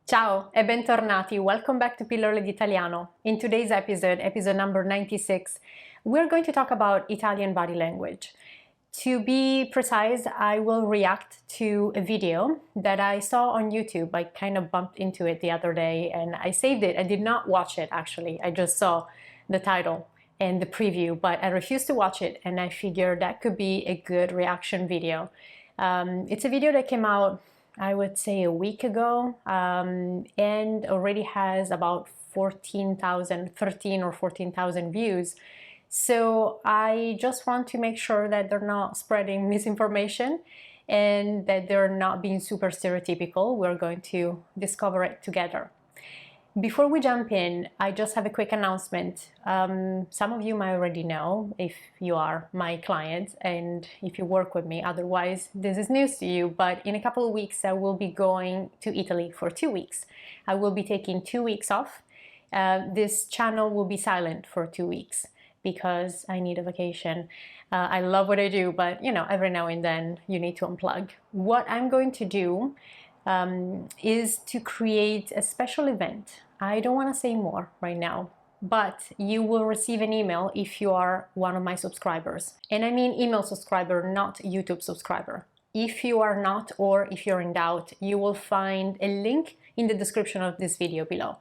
Ciao e bentornati, welcome back to Pillole D'Italiano. In today's episode, episode number 96, we're going to talk about Italian body language. To be precise, I will react to a video that I saw on YouTube. I kind of bumped into it the other day and I saved it. I did not watch it actually, I just saw the title and the preview, but I refused to watch it and I figured that could be a good reaction video. It's a video that came out, I would say, a week ago, and already has about 13 or 14,000 views. So I just want to make sure that they're not spreading misinformation and that they're not being super stereotypical. We're going to discover it together. Before we jump in, I just have a quick announcement. Some of you might already know if you are my client and if you work with me. Otherwise, this is news to you. But in a couple of weeks, I will be going to Italy for 2 weeks. I will be taking 2 weeks off. This channel will be silent for 2 weeks because I need a vacation. I love what I do, but you know, every now and then you need to unplug. What I'm going to do is to create a special event. I don't want to say more right now, but you will receive an email if you are one of my subscribers. And I mean email subscriber, not YouTube subscriber. If you are not, or if you're in doubt, you will find a link in the description of this video below.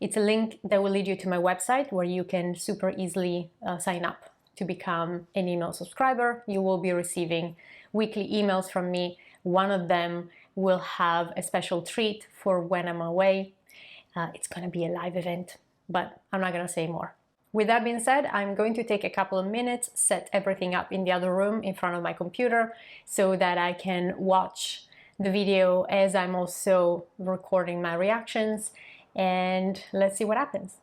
It's a link that will lead you to my website where you can super easily sign up to become an email subscriber. You will be receiving weekly emails from me. One of them will have a special treat for when I'm away. It's going to be a live event, but I'm not going to say more. With that being said, I'm going to take a couple of minutes, set everything up in the other room in front of my computer so that I can watch the video as I'm also recording my reactions, and let's see what happens.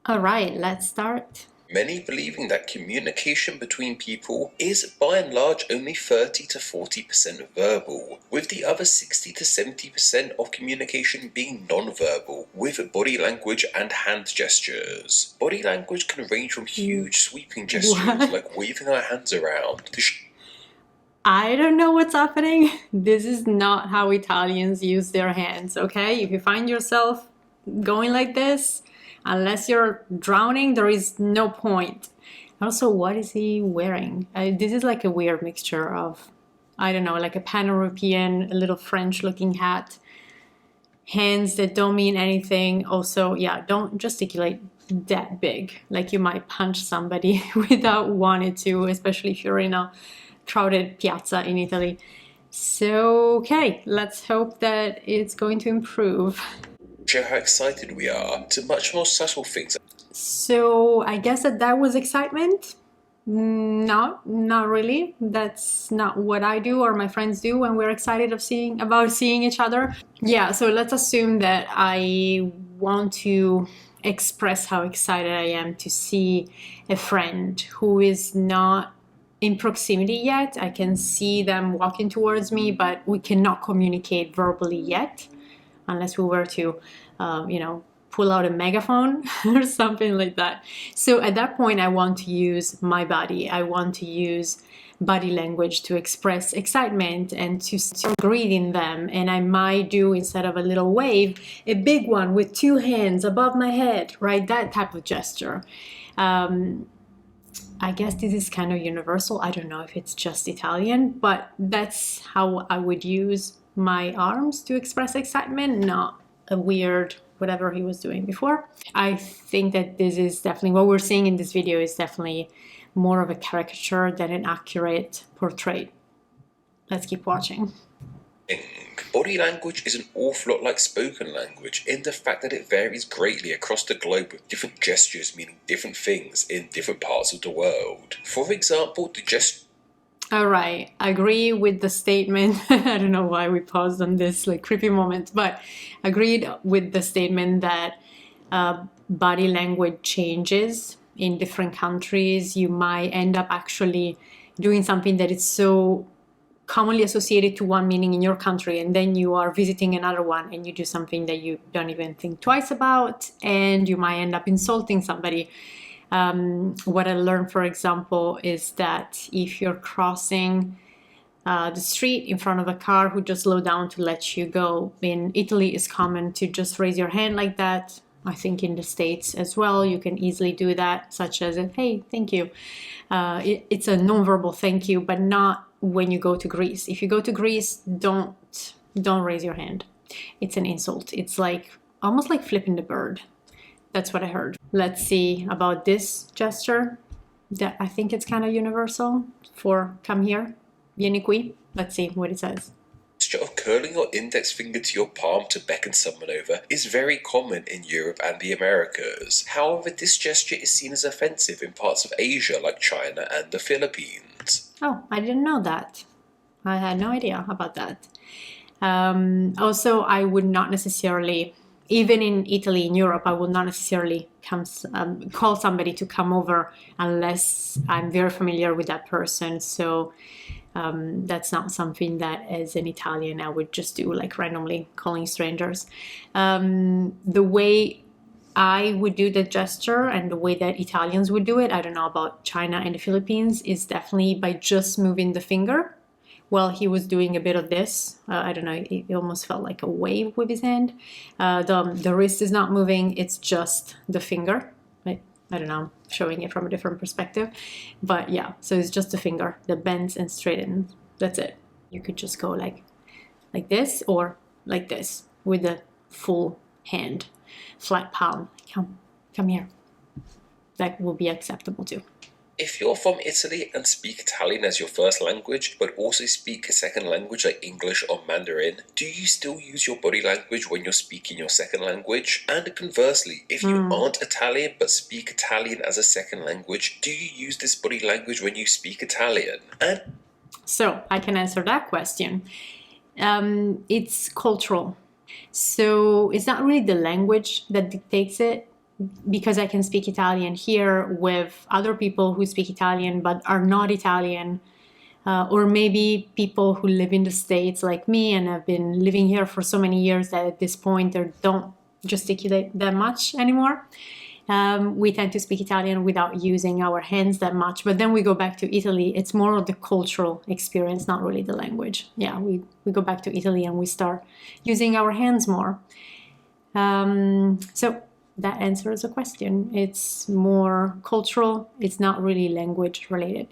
All right, let's start. Many believing that communication between people is by and large only 30 to 40% verbal, with the other 60 to 70% of communication being non-verbal, with body language and hand gestures. Body language can range from huge sweeping gestures like waving our hands around to I don't know what's happening. This is not how Italians use their hands, okay? If you find yourself going like this, unless you're drowning, there is no point. Also, what is he wearing? This is like a weird mixture of, I don't know, like a pan-European, a little French-looking hat, hands that don't mean anything. Also, yeah, don't gesticulate that big, like you might punch somebody without wanting to, especially if you're in a crowded piazza in Italy. So, okay, let's hope that it's going to improve. show how excited we are, to much more subtle things. So I guess that was excitement. Not really. That's not what I do or my friends do when we're excited about seeing each other. Yeah, so let's assume that I want to express how excited I am to see a friend who is not in proximity yet. I can see them walking towards me, but we cannot communicate verbally yet, unless we were to, pull out a megaphone or something like that. So at that point, I want to use my body. I want to use body language to express excitement and to breathe in them. And I might do, instead of a little wave, a big one with 2 hands above my head, right? That type of gesture. I guess this is kind of universal. I don't know if it's just Italian, but that's how I would use my arms to express excitement, not a weird whatever he was doing before. I think that this is definitely what we're seeing in this video is definitely more of a caricature than an accurate portrait. Let's keep watching. Body language is an awful lot like spoken language in the fact that it varies greatly across the globe, with different gestures meaning different things in different parts of the world. For example, the gesture. All right, I agree with the statement. I don't know why we paused on this like creepy moment, but agreed with the statement that body language changes in different countries. You might end up actually doing something that is so commonly associated to one meaning in your country, and then you are visiting another one and you do something that you don't even think twice about, and you might end up insulting somebody. What I learned, for example, is that if you're crossing the street in front of a car who just slow down to let you go. In Italy, it's common to just raise your hand like that. I think in the States as well, you can easily do that, such as, hey, thank you. It's a nonverbal thank you, but not when you go to Greece. If you go to Greece, don't raise your hand. It's an insult. It's like almost like flipping the bird. That's what I heard. Let's see about this gesture. That I think it's kind of universal for come here, vieni qui. Let's see what it says. Gesture of curling your index finger to your palm to beckon someone over is very common in Europe and the Americas. However, this gesture is seen as offensive in parts of Asia like China and the Philippines. Oh, I didn't know that. I had no idea about that. Also, I would not necessarily, even in Italy, in Europe, I would not necessarily call somebody to come over unless I'm very familiar with that person. So that's not something that as an Italian I would just do, like randomly calling strangers. The way I would do the gesture and the way that Italians would do it, I don't know about China and the Philippines, is definitely by just moving the finger. Well, he was doing a bit of this. I don't know, it almost felt like a wave with his hand. The wrist is not moving, it's just the finger. I don't know, showing it from a different perspective. But yeah, so it's just the finger that bends and straightens. That's it. You could just go like this or like this with the full hand, flat palm. Come here. That will be acceptable too. If you're from Italy and speak Italian as your first language, but also speak a second language like English or Mandarin, do you still use your body language when you're speaking your second language? And conversely, if you aren't Italian but speak Italian as a second language, do you use this body language when you speak Italian? And so I can answer that question. It's cultural. So it's not really the language that dictates it, because I can speak Italian here with other people who speak Italian but are not Italian, or maybe people who live in the States like me and have been living here for so many years that at this point they don't gesticulate that much anymore. We tend to speak Italian without using our hands that much, but then we go back to Italy. It's more of the cultural experience, not really the language. Yeah, we go back to Italy and we start using our hands more. So that answers the question. It's more cultural. It's not really language related.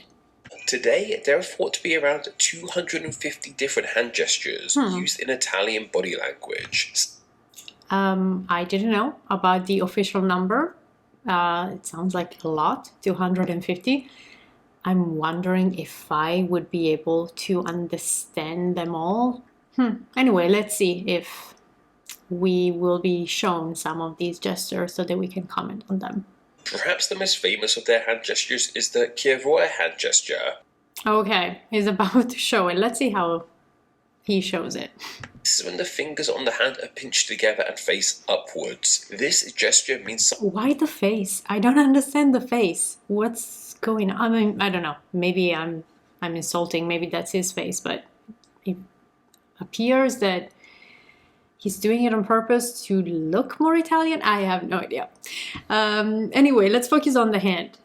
Today, there are thought to be around 250 different hand gestures used in Italian body language. I didn't know about the official number. It sounds like a lot, 250. I'm wondering if I would be able to understand them all. Anyway, let's see if we will be shown some of these gestures so that we can comment on them. Perhaps the most famous of their hand gestures is the che vuoi hand gesture. Okay, he's about to show it. Let's see how he shows it. This is when the fingers on the hand are pinched together and face upwards. This gesture means Why the face? I don't understand the face. What's going on? I mean, I don't know. Maybe I'm insulting. Maybe that's his face, but it appears that he's doing it on purpose to look more Italian. I have no idea. Anyway, let's focus on the hand.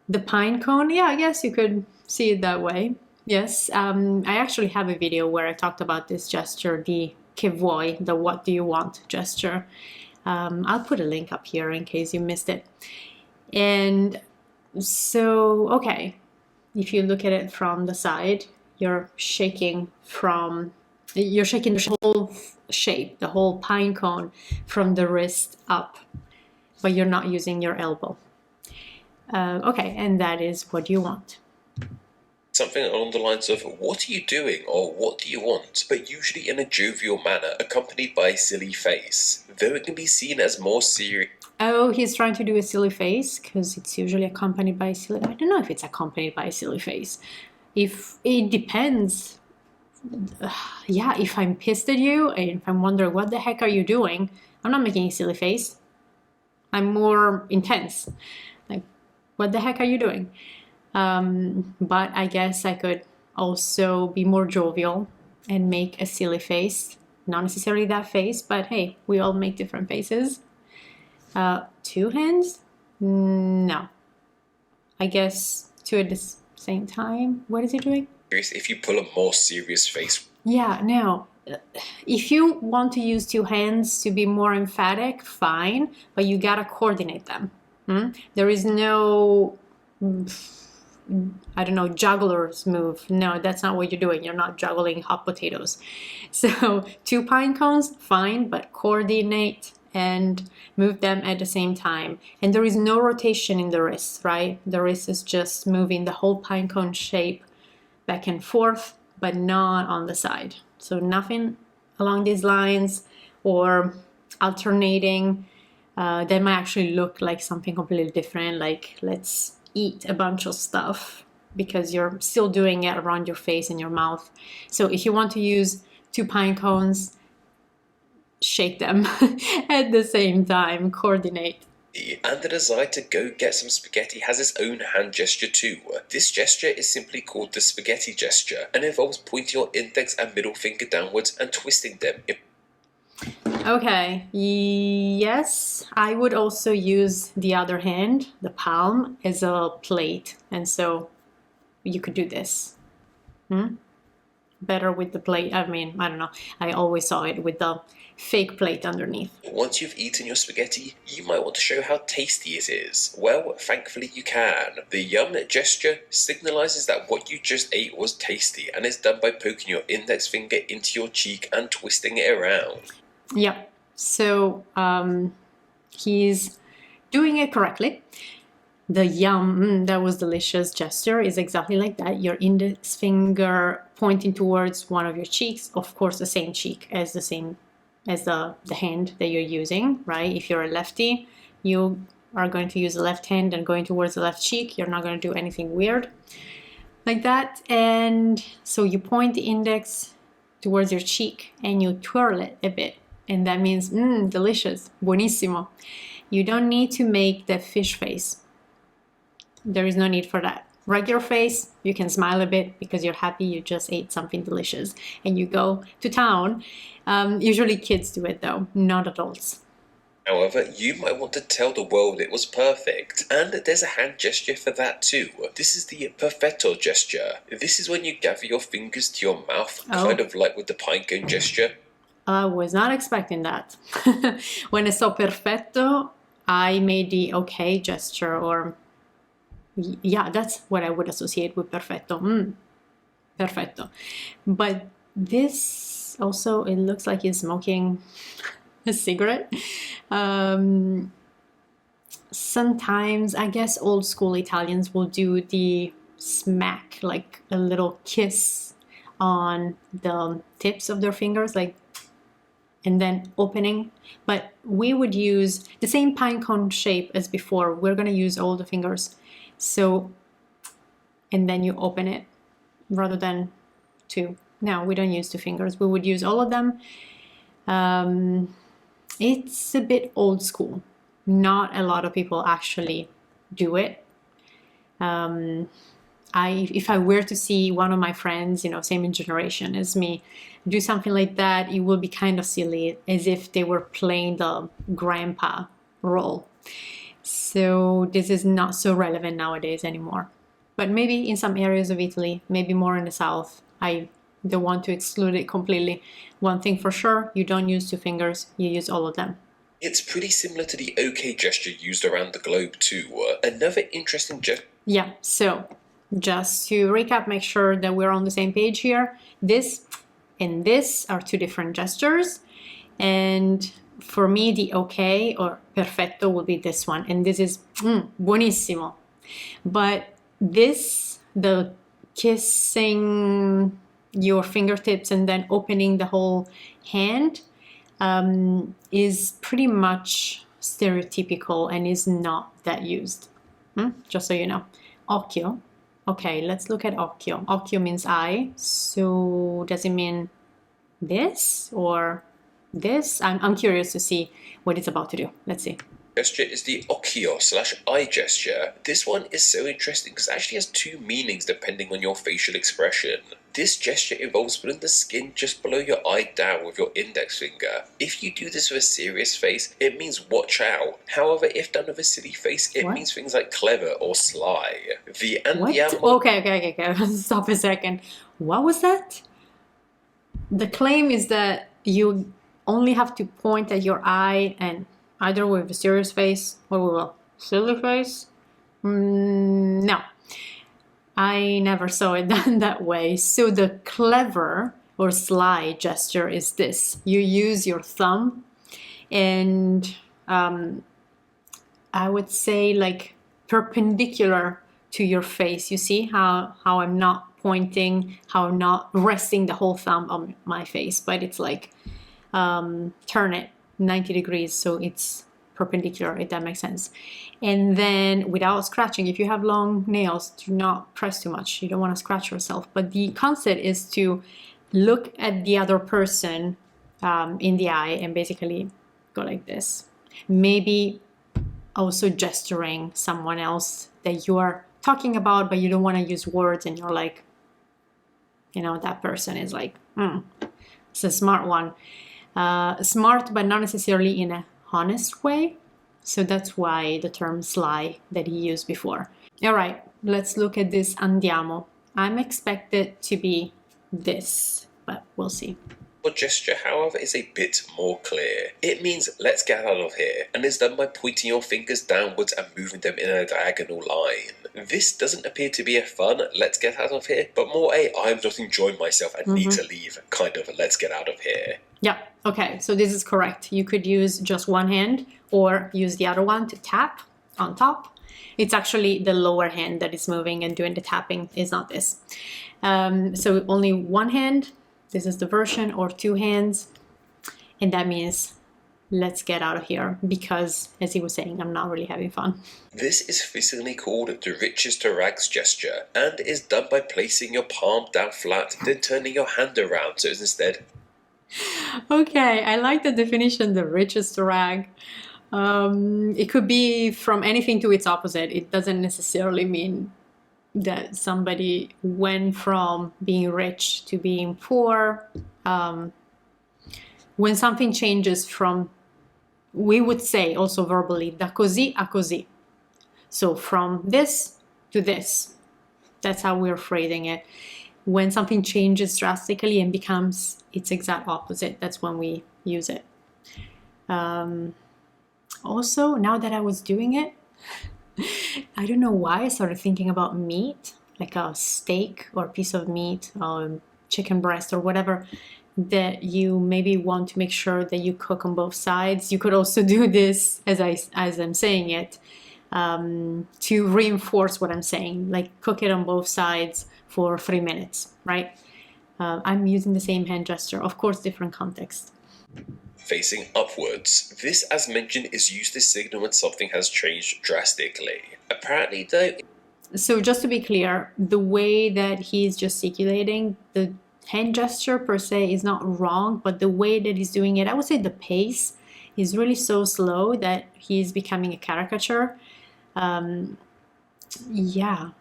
The pine cone, yeah, I guess you could see it that way. Yes, I actually have a video where I talked about this gesture, the che vuoi, the what do you want gesture. I'll put a link up here in case you missed it. And so, okay, if you look at it from the side, you're shaking the whole shape, the whole pine cone from the wrist up, but you're not using your elbow. Okay, and that is what you want. something along the lines of, "What are you doing?" or "What do you want?" but usually in a jovial manner, accompanied by a silly face, though it can be seen as more serious. Oh, he's trying to do a silly face, because it's usually accompanied by a silly... I don't know if it's accompanied by a silly face. If it depends. Yeah, if I'm pissed at you, and if I'm wondering, what the heck are you doing? I'm not making a silly face. I'm more intense. Like, what the heck are you doing? But I guess I could also be more jovial and make a silly face. Not necessarily that face, but hey, we all make different faces. Two hands? No. I guess two at the same time. What is he doing? if you pull a more serious face. Yeah, no. If you want to use two hands to be more emphatic, fine, but you gotta coordinate them. There is no, I don't know, juggler's move. No, that's not what you're doing. You're not juggling hot potatoes. So two pine cones, fine, but coordinate and move them at the same time. And there is no rotation in the wrist, right? The wrist is just moving the whole pine cone shape back and forth, but not on the side. So nothing along these lines or alternating. That might actually look like something completely different, like let's eat a bunch of stuff, because you're still doing it around your face and your mouth. So if you want to use two pine cones, shake them at the same time, coordinate. And the desire to go get some spaghetti has its own hand gesture too. This gesture is simply called the spaghetti gesture and involves pointing your index and middle finger downwards and twisting them. Okay, yes, I would also use the other hand, the palm, as a plate, and so you could do this. Better with the plate. I mean, I don't know. I always saw it with the fake plate underneath. Once you've eaten your spaghetti, you might want to show how tasty it is. Well, thankfully you can. The yum gesture signalizes that what you just ate was tasty and is done by poking your index finger into your cheek and twisting it around. Yep. So he's doing it correctly. The yum, that was delicious gesture is exactly like that. Your index finger pointing towards one of your cheeks, of course the same cheek as the hand that you're using, right? If you're a lefty, you are going to use the left hand and going towards the left cheek. You're not going to do anything weird like that. And so you point the index towards your cheek and you twirl it a bit. And that means, delicious, buonissimo. You don't need to make the fish face. There is no need for that. Regular face, you can smile a bit because you're happy you just ate something delicious and you go to town. Usually kids do it though, not adults. However, you might want to tell the world it was perfect, and there's a hand gesture for that too. This is the perfetto gesture. This is when you gather your fingers to your mouth, kind of like with the pine cone gesture. I was not expecting that. When I saw perfetto, I made the okay gesture, or yeah, that's what I would associate with perfetto. Perfetto. But this also, it looks like he's smoking a cigarette. Sometimes, I guess old school Italians will do the smack, like a little kiss on the tips of their fingers, like, and then opening. But we would use the same pine cone shape as before. We're going to use all the fingers. So, and then you open it rather than two. No, we don't use two fingers. We would use all of them. It's a bit old school. Not a lot of people actually do it. If I were to see one of my friends, same generation as me, do something like that, it would be kind of silly, as if they were playing the grandpa role. So this is not so relevant nowadays anymore. But maybe in some areas of Italy, maybe more in the south. I don't want to exclude it completely. One thing for sure, you don't use two fingers, you use all of them. It's pretty similar to the OK gesture used around the globe too. Another interesting gesture. Yeah, so just to recap, make sure that we're on the same page here. This and this are two different gestures. And for me, the okay or perfetto will be this one. And this is buonissimo. But this, the kissing your fingertips and then opening the whole hand, is pretty much stereotypical and is not that used. Just so you know. Occhio. Okay, let's look at occhio. Occhio means eye. So does it mean this or this? I'm curious to see what it's about to do. Let's see. Gesture is the occhio/eye gesture. This one is so interesting because it actually has two meanings depending on your facial expression. This gesture involves putting the skin just below your eye down with your index finger. If you do this with a serious face, it means watch out. However, if done with a silly face, it means things like clever or sly. The Andiamo... Okay. Stop a second. What was that? The claim is that you only have to point at your eye, and either with a serious face or with a silly face. No, I never saw it done that way. So the clever or sly gesture is this. You use your thumb and I would say like perpendicular to your face. You see how I'm not pointing, how I'm not resting the whole thumb on my face, but it's like turn it 90 degrees so it's perpendicular, if that makes sense. And then without scratching, if you have long nails, do not press too much. You don't want to scratch yourself. But the concept is to look at the other person in the eye and basically go like this. Maybe also gesturing someone else that you are talking about, but you don't want to use words, and you're like, you know, that person is like, it's a smart one. Smart, but not necessarily in a honest way. So that's why the term sly that he used before. All right, let's look at this andiamo. I'm expected to be this, but we'll see. The gesture, however, is a bit more clear. It means let's get out of here, and is done by pointing your fingers downwards and moving them in a diagonal line. This doesn't appear to be a fun let's get out of here, but more a I'm not enjoying myself and need to leave kind of let's get out of here. Yeah, okay, so this is correct. You could use just one hand or use the other one to tap on top. It's actually the lower hand that is moving and doing the tapping, is not this. So only one hand. This is the version, or two hands, and that means let's get out of here, because as he was saying, I'm not really having fun. This is physically called the riches to rags gesture, and is done by placing your palm down flat, then turning your hand around so it's instead. Okay, I like the definition, the riches to rag. It could be from anything to its opposite. It doesn't necessarily mean that somebody went from being rich to being poor. When something changes from, we would say also verbally, da così a così. So from this to this. That's how we're phrasing it. When something changes drastically and becomes its exact opposite, that's when we use it. Also, now that I was doing it, I don't know why I started thinking about meat, like a steak or a piece of meat, chicken breast or whatever, that you maybe want to make sure that you cook on both sides. You could also do this as I'm saying it, to reinforce what I'm saying, like cook it on both sides for 3 minutes, right? I'm using the same hand gesture, of course, different context. Facing upwards. This, as mentioned, is used to signal when something has changed drastically. Apparently, though... So just to be clear, the way that he's gesticulating, the hand gesture per se is not wrong, but the way that he's doing it, I would say the pace is really so slow that he's becoming a caricature. Yeah.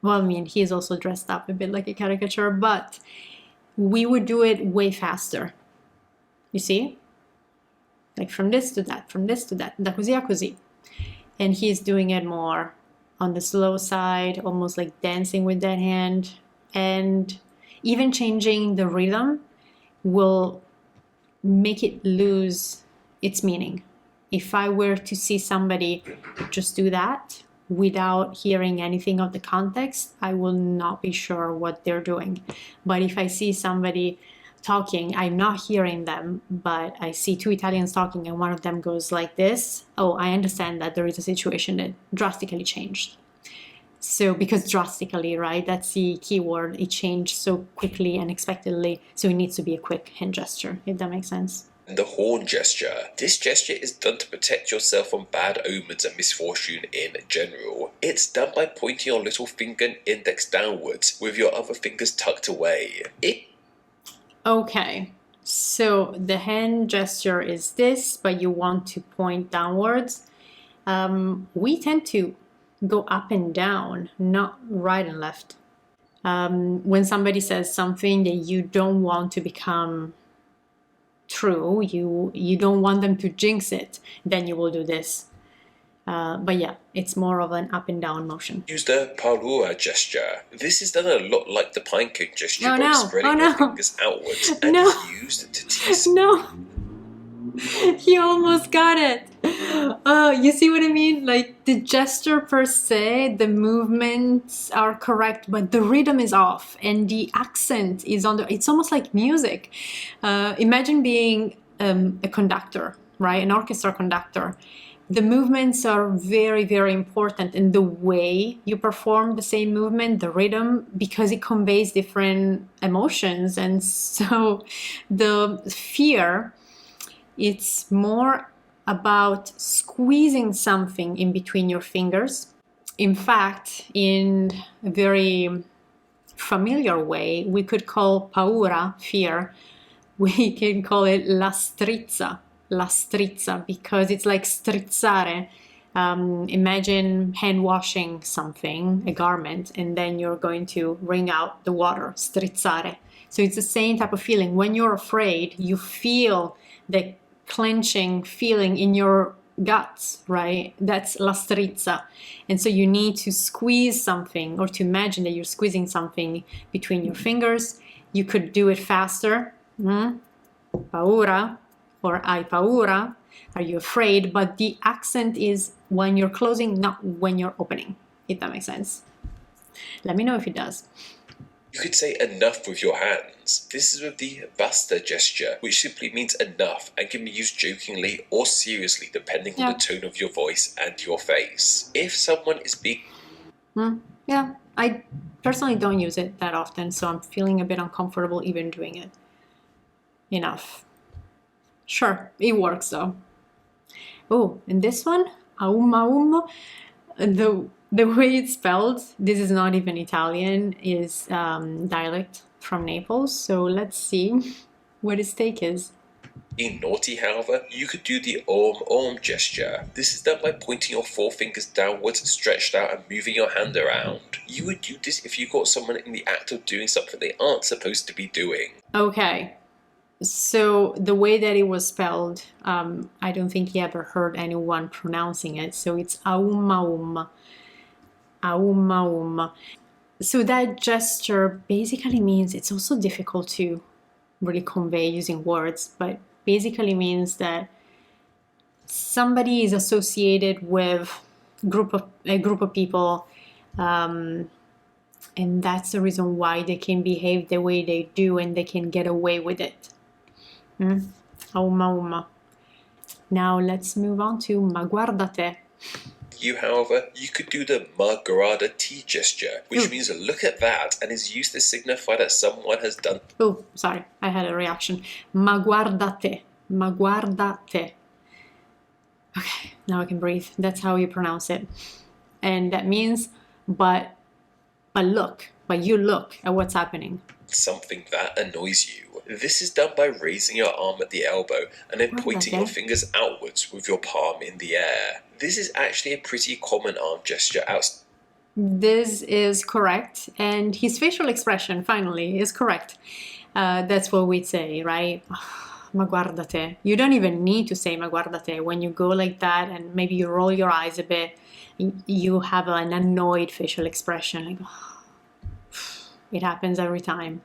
Well, I mean, he is also dressed up a bit like a caricature, but we would do it way faster. You see? Like from this to that, from this to that, da così a così. And he's doing it more on the slow side, almost like dancing with that hand. And even changing the rhythm will make it lose its meaning. If I were to see somebody just do that without hearing anything of the context, I will not be sure what they're doing. But if I see somebody talking, I'm not hearing them, but I see two Italians talking and one of them goes like this, oh, I understand that there is a situation that drastically changed. So because drastically, right, that's the key word, it changed so quickly and unexpectedly, so it needs to be a quick hand gesture, if that makes sense. The horn gesture. This gesture is done to protect yourself from bad omens and misfortune in general. It's done by pointing your little finger and index downwards with your other fingers tucked away. Okay, so the hand gesture is this, but you want to point downwards. We tend to go up and down, not right and left. When somebody says something that you don't want to become true, you don't want them to jinx it, then you will do this. But yeah, it's more of an up and down motion. Use the paura gesture. This is done a lot like the pinecone gesture Oh, by no. spreading Oh, your no. fingers outwards and No. is used to tease. No. You almost got it. You see what I mean? Like the gesture per se, the movements are correct, but the rhythm is off and the accent is on the. It's almost like music. Imagine being a conductor, right? An orchestra conductor. The movements are very, very important in the way you perform the same movement, the rhythm, because it conveys different emotions. And so the fear, it's more about squeezing something in between your fingers. In fact, in a very familiar way, we could call paura, fear, we can call it la strizza, because it's like strizzare. Imagine hand washing something, a garment, and then you're going to wring out the water, strizzare. So it's the same type of feeling. When you're afraid, you feel the clenching feeling in your guts, right? That's la strizza. And so you need to squeeze something, or to imagine that you're squeezing something between your fingers. You could do it faster. Paura, or hai paura, are you afraid? But the accent is when you're closing, not when you're opening, if that makes sense. Let me know if it does. You could say enough with your hands. This is with the basta gesture, which simply means enough and can be used jokingly or seriously depending on the tone of your voice and your face. If someone is being... Yeah, I personally don't use it that often, so I'm feeling a bit uncomfortable even doing it. Enough. Sure, it works though. Oh, and this one, aum, the way it's spelled, this is not even Italian, is dialect from Naples. So let's see what its take is. Being naughty, however, you could do the om gesture. This is done by pointing your forefingers downwards, stretched out, and moving your hand around. You would do this if you got someone in the act of doing something they aren't supposed to be doing. Okay. So the way that it was spelled, I don't think he ever heard anyone pronouncing it. So it's aum. So that gesture basically means, it's also difficult to really convey using words, but basically means that somebody is associated with a group of people, and that's the reason why they can behave the way they do and they can get away with it. Auma. Now let's move on to ma guarda te. You, however, you could do the ma guarda te gesture, which means look at that, and is used to signify that someone has done... Oh, sorry, I had a reaction. Ma guarda te. Ma guarda te. Okay, now I can breathe. That's how you pronounce it. And that means, but you look at what's happening. Something that annoys you. This is done by raising your arm at the elbow and then pointing your fingers outwards with your palm in the air. This is actually a pretty common arm gesture outside. This is correct, and his facial expression, finally, is correct. That's what we'd say, right? Ma guarda te. You don't even need to say ma guarda te. When you go like that and maybe you roll your eyes a bit, you have an annoyed facial expression, like, oh, it happens every time.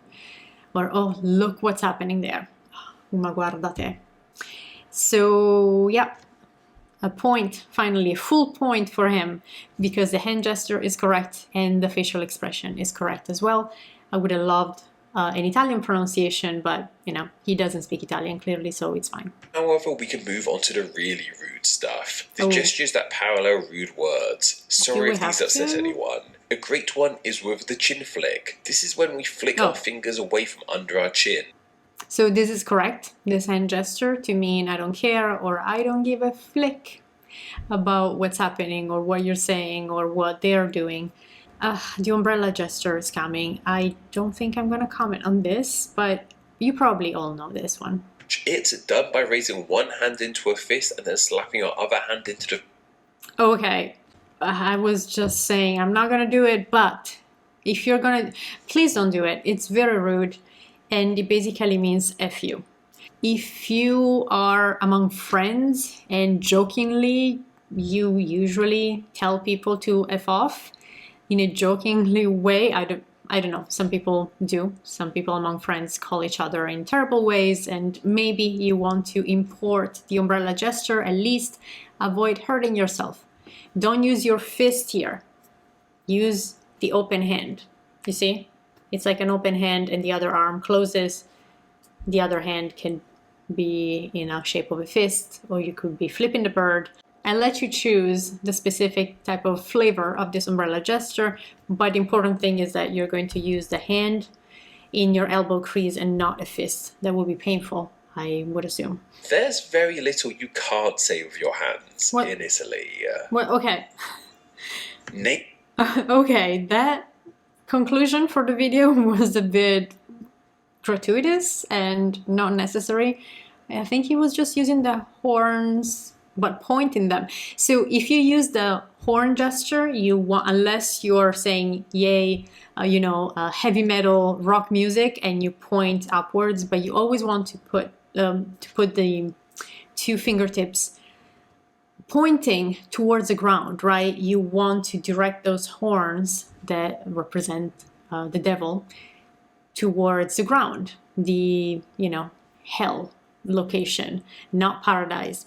Or, oh, look what's happening there. Ma guarda te. So, yeah, a point, finally, a full point for him, because the hand gesture is correct and the facial expression is correct as well. I would have loved an Italian pronunciation, but, he doesn't speak Italian clearly, so it's fine. However, we can move on to the really rude stuff. The gestures that parallel rude words. Sorry if these upset anyone. A great one is with the chin flick. This is when we flick our fingers away from under our chin. So this is correct, this hand gesture, to mean I don't care or I don't give a flick about what's happening or what you're saying or what they're doing. The umbrella gesture is coming. I don't think I'm going to comment on this, but you probably all know this one. It's done by raising one hand into a fist and then slapping your other hand into the... Okay, I was just saying I'm not going to do it, but If you're gonna, please don't do it. It's very rude, and it basically means F you. If you are among friends and jokingly, you usually tell people to F off in a jokingly way. I don't know, some people do. Some people among friends call each other in terrible ways, and maybe you want to import the umbrella gesture. At least avoid hurting yourself. Don't use your fist here. Use the open hand. You see? It's like an open hand and the other arm closes. The other hand can be in a shape of a fist, or you could be flipping the bird. I'll let you choose the specific type of flavor of this umbrella gesture, but the important thing is that you're going to use the hand in your elbow crease and not a fist. That will be painful, I would assume. There's very little you can't say with your hands What? in Italy. Well, okay. Nate? Okay, that conclusion for the video was a bit gratuitous and not necessary. I think he was just using the horns but pointing them. So if you use the horn gesture, you want, unless you're saying yay, heavy metal rock music, and you point upwards, but you always want to put the two fingertips pointing towards the ground, right? You want to direct those horns that represent the devil towards the ground, the hell location, not paradise.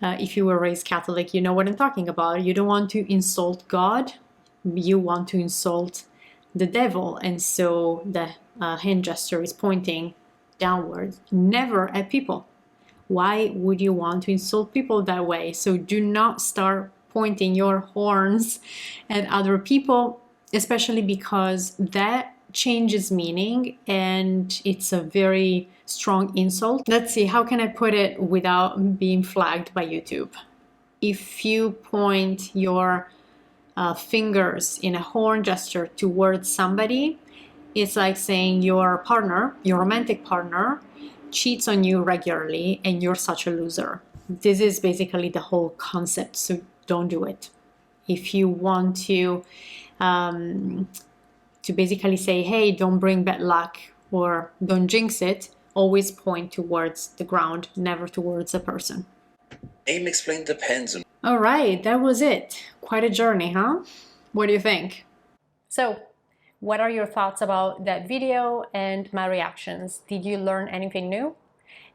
If you were raised Catholic, you know what I'm talking about. You don't want to insult God, you want to insult the devil, and so the hand gesture is pointing downwards, never at people. Why would you want to insult people that way? So do not start pointing your horns at other people, especially because that changes meaning and it's a very strong insult. Let's see, how can I put it without being flagged by YouTube? If you point your fingers in a horn gesture towards somebody, it's like saying your partner, your romantic partner, cheats on you regularly and you're such a loser. This is basically the whole concept, so don't do it. If you want to basically say, hey, don't bring bad luck or don't jinx it, always point towards the ground, never towards a person. Name explain depends on. All right, that was it. Quite a journey, huh? What do you think? So, what are your thoughts about that video and my reactions? Did you learn anything new?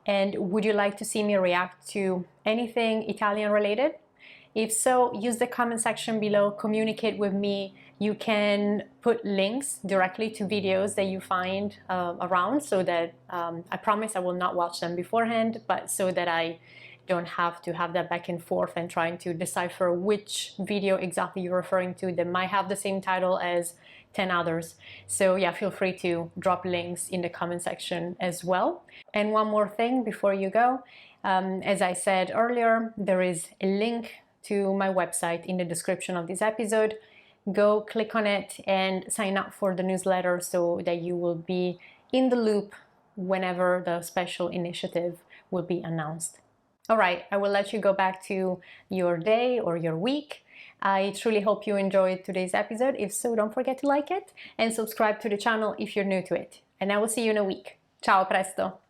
And would you like to see me react to anything Italian related? If so, use the comment section below, communicate with me. You can put links directly to videos that you find around, so that I promise I will not watch them beforehand, but so that I don't have to have that back and forth and trying to decipher which video exactly you're referring to that might have the same title as 10 others. So yeah, feel free to drop links in the comment section as well. And one more thing before you go, as I said earlier, there is a link to my website in the description of this episode. Go click on it and sign up for the newsletter so that you will be in the loop whenever the special initiative will be announced. All right, I will let you go back to your day or your week. I truly hope you enjoyed today's episode. If so, don't forget to like it and subscribe to the channel if you're new to it. And I will see you in a week. Ciao, presto!